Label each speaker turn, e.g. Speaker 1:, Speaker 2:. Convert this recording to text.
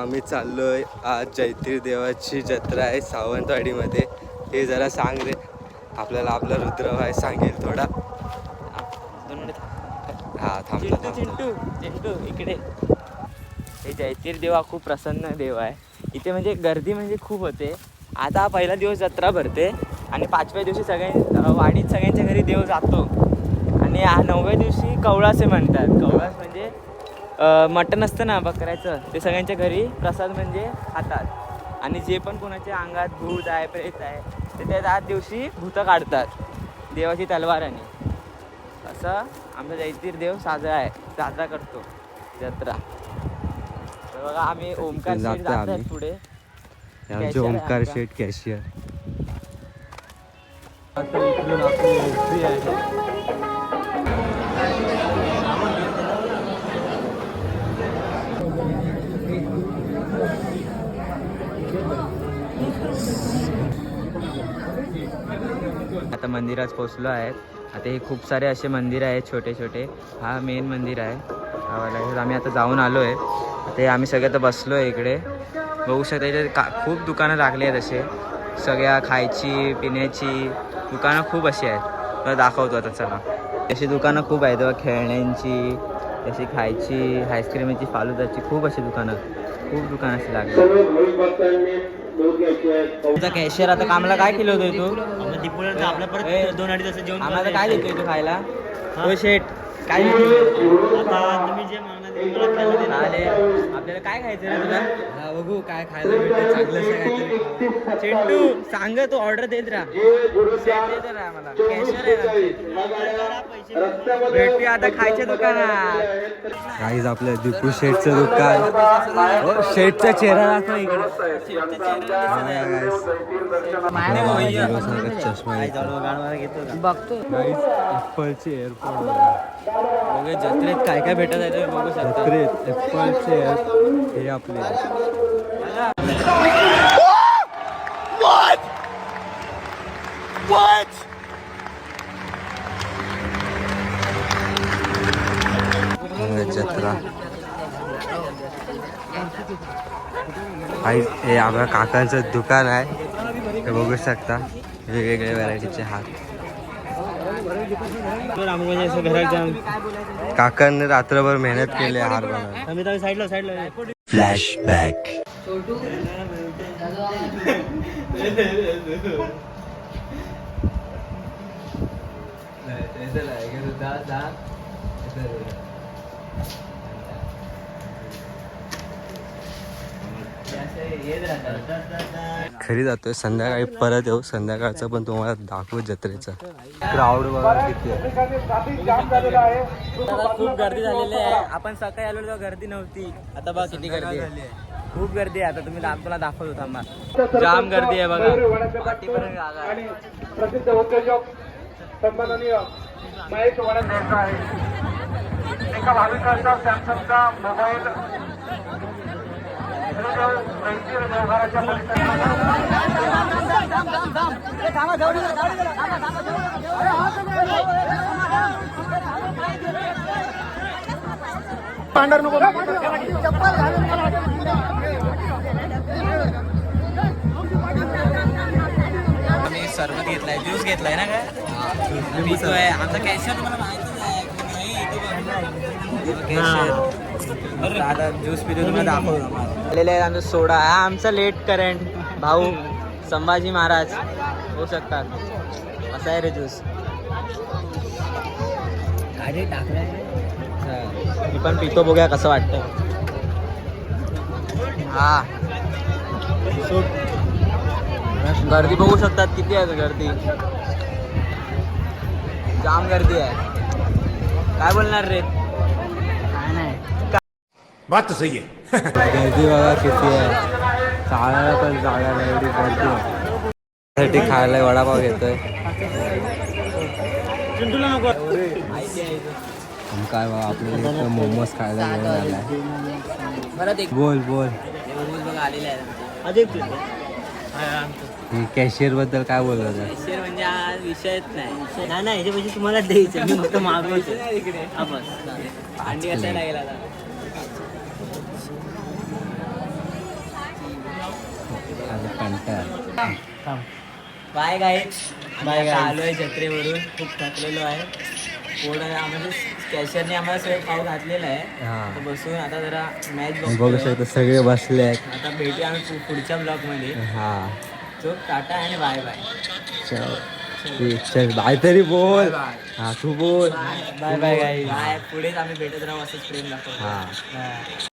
Speaker 1: आम्ही चाललोय आज जैतीर देवाची जत्रा आहे सावंतवाडीमध्ये. हे जरा सांग रे आपल्याला, आपला रुद्रभाई सांगेल थोडा. हा थांबतो
Speaker 2: चिंटू इकडे. हे जैतीर देव खूप प्रसन्न देव आहे. इथे म्हणजे गर्दी म्हणजे खूप होते. आता पहिला दिवस जत्रा भरते आणि 5व्या दिवशी वाडीत सगळ्यांच्या घरी देव जातो. आणि 9व्या दिवशी कवळासे म्हणतात. कवळास म्हणजे मटण असतं ना बकऱ्याचं, ते सगळ्यांच्या घरी प्रसाद म्हणजे खातात. आणि जे पण कोणाच्या अंगात भूत आहे प्रेत आहे ते त्या 10 दिवशी भूतं काढतात देवाची तलवाराने. असं आमचा जैतीर देव साजरा करतो जत्रा. तर बघा आम्ही ओमकार शेठ जात आहे पुढे.
Speaker 1: आमचे ओमकार शेठ कॅशियर.
Speaker 2: आता मंदिरात पोचलो आहे. आता हे खूप सारे असे मंदिर आहेत छोटे छोटे. हा मेन मंदिर आहे. आम्ही आता जाऊन आलो आहे. ते आम्ही सगळे तर बसलो आहे इकडे. बघू शकता इथे खूप दुकानं लागली आहेत असे. सगळ्या खायची पिण्याची दुकानं खूप अशी आहेत. मला दाखवतो आता चला. अशी दुकानं खूप आहेत बघा, खेळण्यांची, अशी खायची, आईस्क्रीमची, फालुदाची, खूप अशी दुकानं अशी लागली. तुमचा कॅशियर आता कामाला काय केलं होतं तू?
Speaker 3: आपल्या परत 2-2.5 तास जेवण.
Speaker 2: आम्हाला काय देतोय तू खायला? हो शेठ काय
Speaker 3: आता तुम्ही जे मागणार ते मला खायला देणार.
Speaker 2: आपल्याला काय खायचं रे तुला? बघू काय खायला भेटेल चांगलं काहीतरी. चिंटू सांग तू ऑर्डर देत राहा. मला कॅशियर आहे. भेटूया आता खायच्या दुकानात.
Speaker 1: काहीच आपलं दीपू शेठचं दुकान. हो शेठचा चेहरा दाखव इकडे. चष्मा
Speaker 2: बघतो
Speaker 1: ॲपलचे एअरपोर्ट
Speaker 2: बघा जत्रेत काय काय भेटत आहे तुम्ही बघू शकता.
Speaker 1: जत्रेत ॲपलचे हे आपले जत्रा. हे आपल्या काकांचं दुकान आहे. हे बघू शकता वेगवेगळ्या व्हरायटीचे हात. काकांनी रात्रभर मेहनत केली हार बनवायला.
Speaker 3: साईडला
Speaker 1: फ्लॅशबॅक. खरी जातोय संध्याकाळी परत येऊ. संध्याकाळचं पण तुम्हाला दाखवू जत्रेचं. क्राऊड बघा किती आहे.
Speaker 2: खूप गर्दी झालेली आहे. आपण सकाळी आलो तेव्हा गर्दी नव्हती. आता बघा किती गर्दी आहे. खूप गर्दी आहे. आता तुम्ही तुला दाखवतो थांबा. जाम गर्दी आहे बघा. पाठीपर्यंत जागा आहे.
Speaker 4: प्रसिद्ध उद्योजक सन्माननीय महेश वडनेरचा आहे. एका भाविकाचा सॅमसंगचा मोबाईल व्यवहाराच्या पांढर नको
Speaker 2: आम्ही सरबत घेतलाय, ज्यूस घेतलाय ना काय पितोय. आमचा कॅशियर तुम्हाला माहितीच आहे. आता ज्यूस पितो तुम्हाला दाखवतो. आलेले आहे आमचा सोडा. हा आमचा लेट करंट भाऊ संभाजी महाराज होऊ शकतात. असा आहे रे ज्यूस. मी पण पितो बघूया कसं वाटतं. हा गर्दी बघू शकतात किती आहे गर्दी. जाम गर्दी आहे. काय बोलणार रे? काय नाही.
Speaker 4: बात तो सही है.
Speaker 1: गर्दी बघा किती आहे. चालायला पण जागा नाही एवढी गर्दी आहे. साठी खायला वडापाव घेतोय. काय बघा आपल्याला इथं मोमोज खायला मिळाला. बोल बोल.
Speaker 2: आलेले आहे.
Speaker 1: कॅशियर बद्दल काय बोलत होता?
Speaker 2: कॅशियर म्हणजे आज विषयच नाही. नाही हे म्हणजे तुम्हाला द्यायचं. मी फक्त मागवायचं इकडे. अंडी असायला लागेल आता. बाय गाईज बाय आलोय जत्रेवरून खूप थकलेलो आहे पोट म्हणजे कॅशरने आम्हाला सगळं खाऊ घातलेलं आहे तर बसून आता जरा मॅच
Speaker 1: बघू शकता सगळे बसले आहेत.
Speaker 2: आता भेटूया आम्ही पुढच्या ब्लॉग मध्ये
Speaker 1: हा
Speaker 2: तो टाटा आणि बाय बाय
Speaker 1: चल बाय तरी बोल. हा तू बोल.
Speaker 2: बाय बाय बाय पुढेच आम्ही भेटत राहू असंच प्रेम दाखवतो
Speaker 1: हा.